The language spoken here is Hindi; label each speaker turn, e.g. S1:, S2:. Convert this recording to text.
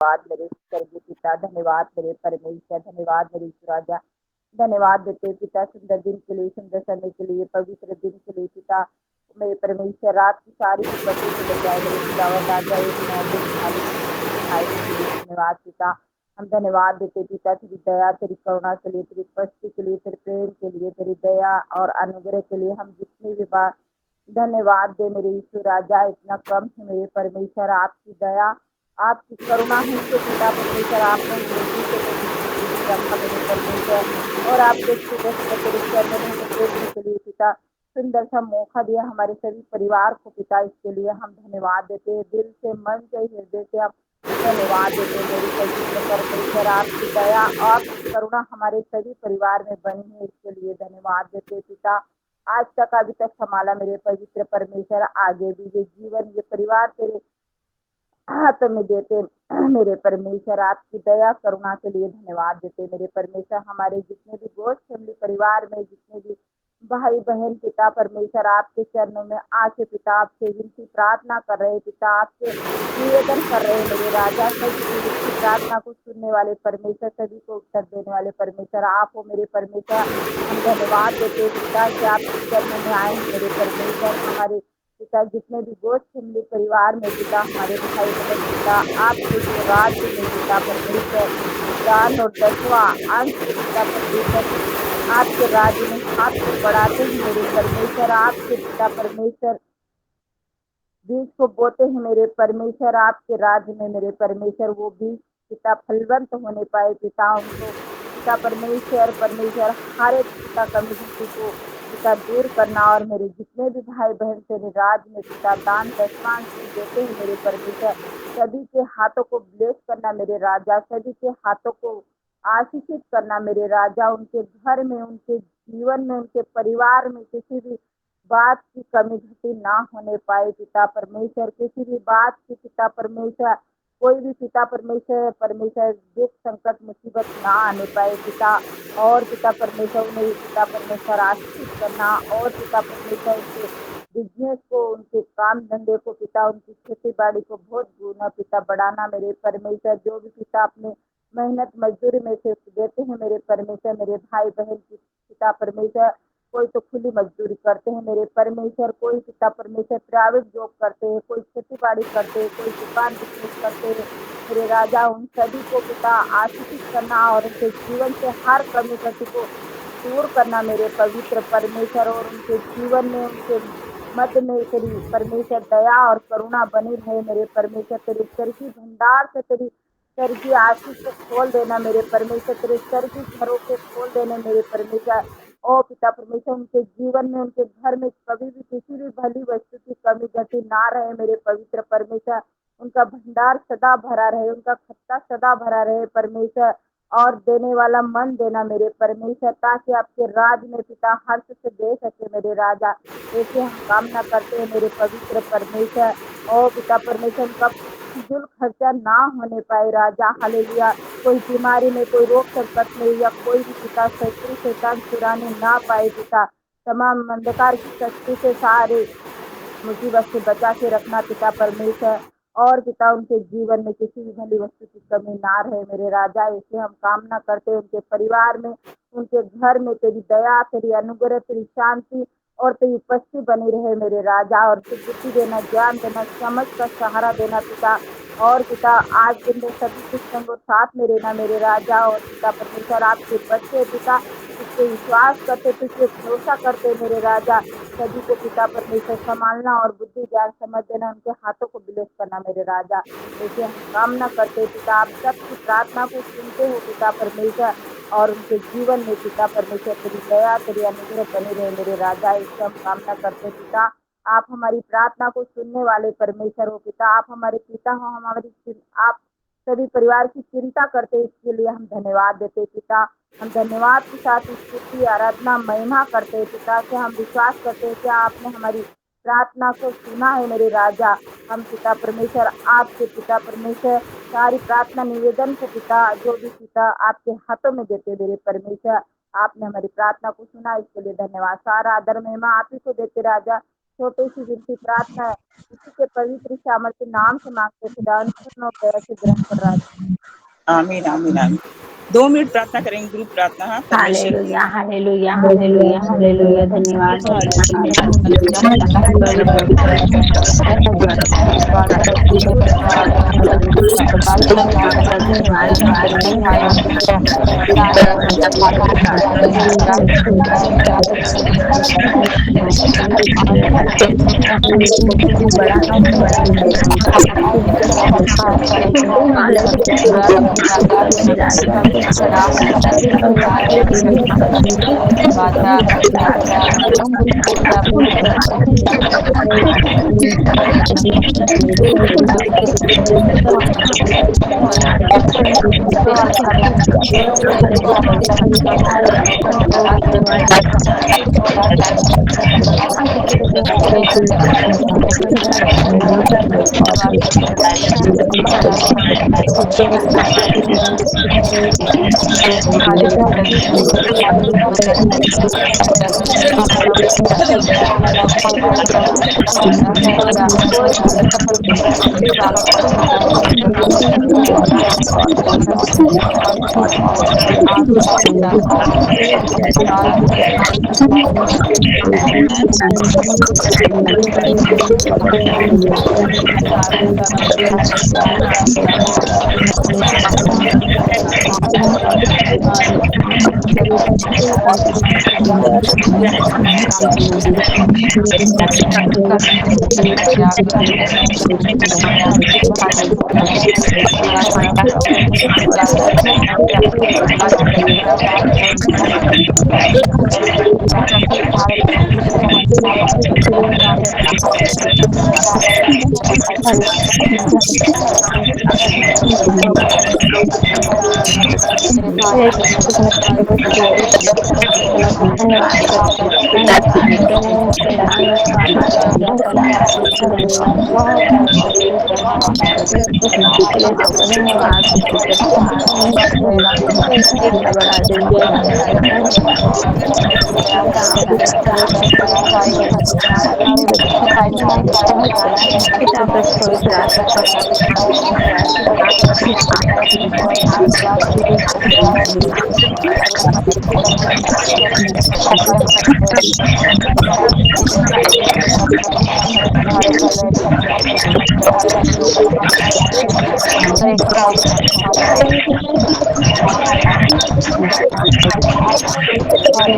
S1: धन्यवाद मेरे स्वर्गीय पिता, धन्यवाद मेरे परमेश्वर, धन्यवाद मेरे यीशु राजा। धन्यवाद देते पिता, सुंदर दिन के लिए, सुंदर समय के लिए, पवित्र दिन के लिए पिता। मेरे परमेश्वर, रात की सारी विपत्ति से बचाए मेरे खुदावन राजा, एक मौके खाली दिखाई के लिए धन्यवाद पिता। हम धन्यवाद देते पिता, तेरी दया, तेरी करुणा के लिए, तेरी उपस्थिति के लिए, तेरे प्रेम के लिए, तेरी दया और अनुग्रह के लिए हम जितनी भी बार धन्यवाद दे मेरे यीशु राजा। इतना कम है मेरे परमेश्वर, आपकी दया, आपकी करुणा है कि पिता परमेश्वर आपने हमें जीते को जीवित रखा मेरे परमेश्वर, और आपके सुबह सुबह तेरे चरणों में हमें देखने के लिए पिता सुंदर सा मौका दिया हमारे सभी परिवार को पिता। इसके लिए हम धन्यवाद देते हैं, दिल से, मन से, हृदय से हम धन्यवाद देते हैं मेरे पवित्र परमेश्वर। आपकी दया, आपकी करुणा हमारे सभी परिवार में बनी है, इसके लिए धन्यवाद देते हैं पिता। आज तक, अभी तक संभाला मेरे पवित्र परमेश्वर, आगे भी ये जीवन, ये परिवार तेरे हाथ में देते मेरे परमेश्वर। आपकी दया करुणा के लिए धन्यवाद देते मेरे परमेश्वर। हमारे जितने भी दोस्त फैमिली परिवार में जितने भी भाई बहन पिता परमेश्वर, आपके चरणों में आके पिता आपसे विनती प्रार्थना कर रहे पिता, आपसे निवेदन कर रहे मेरे राजा। सभी की विनती प्रार्थना को सुनने वाले परमेश्वर, सभी को उत्तर देने वाले परमेश्वर आप हो मेरे परमेश्वर। हम धन्यवाद देते पिता कि आपके चरणों में आए हैं मेरे परमेश्वर। हमारे पिता जितने भी गोष्ठ फैमिली परिवार में पिता, हमारे भाई बहन पिता, आपके जो राज्य में पिता परमेश्वर दान और दसवां अंश पिता परमेश्वर आपके राज्य में हाथ को बढ़ाते हैं मेरे परमेश्वर। आपके पिता परमेश्वर बीज को बोते हैं मेरे परमेश्वर, आपके राज्य में मेरे परमेश्वर वो बीज पिता फलवंत होने पाए पिता। उनको पिता परमेश्वर परमेश्वर हर एक पिता कमी घटी को पिता दूर करना, और मेरे जितने भी भाई बहन तेरे राज्य में पिता दान दशमांश देते हैं मेरे परमेश्वर, सभी के हाथों को ब्लेस करना मेरे राजा, सभी के हाथों को आशीषित करना मेरे राजा। उनके घर में, उनके जीवन में, उनके परिवार में किसी भी बात की कमी घटी ना होने पाए पिता परमेश्वर। किसी भी बात की पिता परमेश्वर, कोई भी पिता परमेश्वर परमेश्वर दुख संकट मुसीबत ना आने पाए पिता। और पिता परमेश्वर उन्हें पिता परमेश्वर आशीषित करना, और पिता परमेश्वर उनके बिजनेस को, उनके काम धंधे को पिता, उनकी खेती बाड़ी को बहुत गुना पिता बढ़ाना मेरे परमेश्वर। जो भी पिता अपने मेहनत मजदूरी में से देते हैं मेरे परमेश्वर, मेरे भाई बहन की पिता परमेश्वर, कोई तो खुली मजदूरी करते हैं मेरे परमेश्वर, कोई पिता परमेश्वर प्राइवेट जॉब करते हैं, कोई खेती बाड़ी करते हैं, कोई दुकान बिजनेस करते हैं मेरे राजा। उन सभी को पिता आशीषित करना, और उनके जीवन से हर कमी घटी को दूर करना मेरे पवित्र परमेश्वर, और उनके जीवन में, उनके मध्य में तेरी परमेश्वर दया और करुणा बनी रहे मेरे परमेश्वर। तेरे स्वर्गीय भंडार से तेरी स्वर्गीय आशीष को खोल देना मेरे परमेश्वर, तेरे स्वर्गीय घरों को खोल देना मेरे परमेश्वर। ओ पिता परमेश्वर, उनके जीवन में, उनके घर में कभी भी किसी भी भली वस्तु की कमी घटी ना रहे मेरे पवित्र परमेश्वर। उनका भंडार सदा भरा रहे, उनका खत्ता सदा भरा रहे परमेश्वर, और देने वाला मन देना मेरे परमेश्वर, ताकि आपके राज में पिता हर्ष से दे सके मेरे राजा। ऐसे हम कामना करते हैं मेरे पवित्र परमेश्वर। ओ पिता परमेश्वर, उनका फिजूल खर्चा ना होने पाए राजा, हालेलुया। कोई बीमारी में, कोई रोग संकट में, या कोई भी पिता शत्रु शैतान चुराने ना पाए पिता। तमाम अंधकार की शक्ति से सारे मुसीबत से बचा के रखना पिता परमेश्वर, और पिता उनके जीवन में किसी भी भली वस्तु की कमी ना रहे मेरे राजा। ऐसे हम कामना करते हैं उनके परिवार में, उनके घर में तेरी दया, तेरी अनुग्रह, तेरी शांति और तेरी उपस्थिति बनी रहे मेरे राजा। और तू बुद्धि देना, ज्ञान देना, समझ का सहारा देना पिता। और पिता आज दिन में सभी कुछ संग और साथ में रहना मेरे राजा। और पिता परमेश्वर, आपके बच्चे पिता तुझ पे विश्वास करते, तुझ पे भरोसा करते मेरे राजा, सभी को पिता परमेश्वर संभालना, और बुद्धि ज्ञान समझ देना, उनके हाथों को ब्लेस करना मेरे राजा। ऐसे हम कामना करते पिता, आप सबकी प्रार्थना को सुनते हो पिता परमेश्वर, और उनके जीवन में पिता परमेश्वर तेरी दया, तेरी अनुग्रह बनी रहे मेरे राजा। इससे हम कामना करते पिता, आप हमारी प्रार्थना को सुनने वाले परमेश्वर हो पिता, आप हमारे पिता हो, आप सभी परिवार की चिंता करते, इसके लिए हम धन्यवाद देते पिता। हम धन्यवाद के साथ स्तुति आराधना महिमा करते पिता, कि हम विश्वास करते हैं कि आपने हमारी प्रार्थना को सुना है मेरे राजा। हम पिता परमेश्वर, आपके पिता परमेश्वर सारी प्रार्थना निवेदन को पिता, जो भी पिता आपके हाथों में देते मेरे परमेश्वर। आपने हमारी प्रार्थना को सुना, इसके लिए धन्यवाद। सारा आदर महिमा आप ही को देते राजा। छोटी सी विनती प्रार्थना है, उसी के पवित्र सामर्थ्य नाम से मांगते खुदा, सुनो और दया से ग्रहण कर रहा है।
S2: आमीन आमीन आमीन। 2 मिनट प्रार्थना करेंगे, ग्रुप प्रार्थना। हाँ, परमेश्वर की
S3: हालेलुया हालेलुया हालेलुया हालेलुया। धन्यवाद धन्यवाद हालेलुया। पवित्र पिता धन्यवाद धन्यवाद धन्यवाद प्रकाश धन्यवाद धन्यवाद धन्यवाद पिता हालेलुया हालेलुया तू बड़ा है, तू बड़ा है, हालेलुया राजा हे राजा हे राजा